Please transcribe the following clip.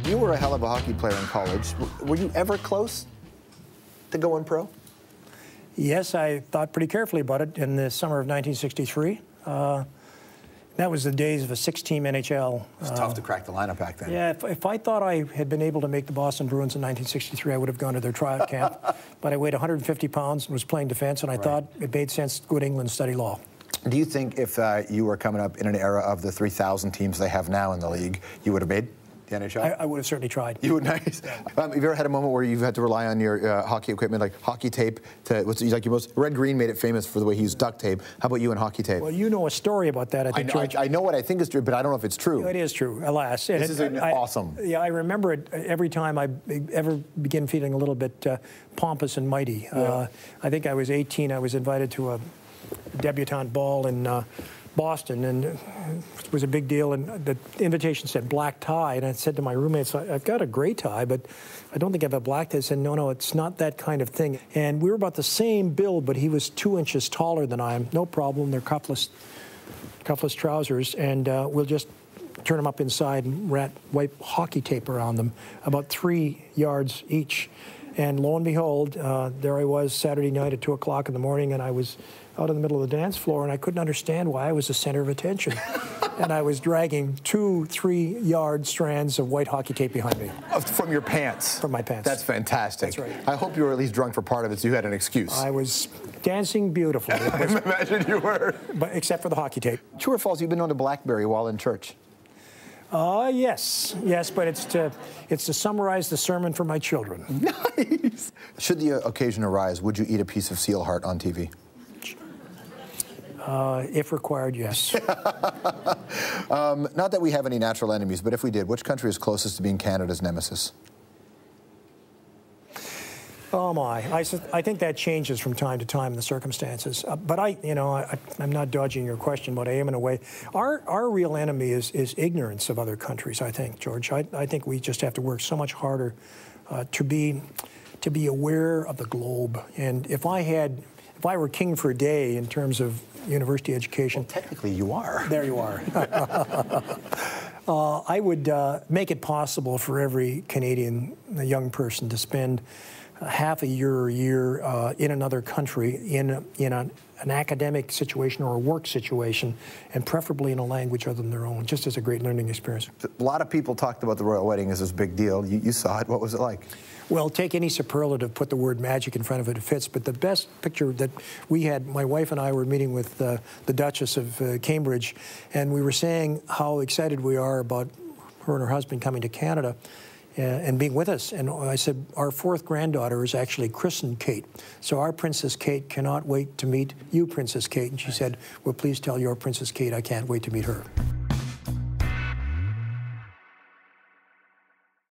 You were a hell of a hockey player in college. Were you ever close to going pro? Yes, I thought pretty carefully about it in the summer of 1963. That was the days of a 6-team NHL. It was tough to crack the lineup back then. Yeah, if I thought I had been able to make the Boston Bruins in 1963, I would have gone to their tryout camp. But I weighed 150 pounds and was playing defense, and I thought it made sense to go to England and study law. Do you think if you were coming up in an era of the 3,000 teams they have now in the league, you would have made the NHL? I would have certainly tried. You would, nice. Have you ever had a moment where you've had to rely on your hockey equipment, like hockey tape? What's like your most? Red Green made it famous for the way he used duct tape. How about you and hocky tape? Well, you know a story about that, I think, George. I know what I think is true, but I don't know if it's true. It is true, alas. This is awesome. Yeah, I remember it every time I ever begin feeling a little bit pompous and mighty. Yeah. I think I was 18. I was invited to a debutante ball in Boston, and it was a big deal, and the invitation said black tie, and I said to my roommates, I've got a gray tie, but I don't think I have a black tie. They said, no, it's not that kind of thing. And we were about the same build, but he was 2 inches taller than I am. No problem, they're cuffless trousers, and we'll just turn them up inside and wipe hockey tape around them, about 3 yards each. And lo and behold, there I was Saturday night at 2 o'clock in the morning, and I was out in the middle of the dance floor, and I couldn't understand why I was the center of attention. And I was dragging 2 3-yard strands of white hockey tape behind me. From your pants? From my pants. That's fantastic. That's right. I hope you were at least drunk for part of it, so you had an excuse. I was dancing beautifully. I imagine you were. But except for the hockey tape. True or false, you've been known to BlackBerry while in church? Yes, but it's to summarize the sermon for my children. Nice. Should the occasion arise, would you eat a piece of seal heart on TV? If required, yes. Not that we have any natural enemies, but if we did, which country is closest to being Canada's nemesis? Oh my! I think that changes from time to time in the circumstances. But I'm not dodging your question, but I am in a way. Our real enemy is ignorance of other countries. I think, George. I think we just have to work so much harder to be aware of the globe. And if I were king for a day in terms of university education, well, technically you are. There you are. I would make it possible for every Canadian young person to spend half a year in another country in an academic situation or a work situation, and preferably in a language other than their own, just as a great learning experience. A lot of people talked about the royal wedding as this big deal. You saw it. What was it like? Well, take any superlative, put the word magic in front of it, it fits. But the best picture that we had, my wife and I were meeting with the Duchess of Cambridge, and we were saying how excited we are about her and her husband coming to Canada and being with us. And I said, our 4th granddaughter is actually christened Kate. So our Princess Kate cannot wait to meet you, Princess Kate. And she said, well, please tell your Princess Kate I can't wait to meet her.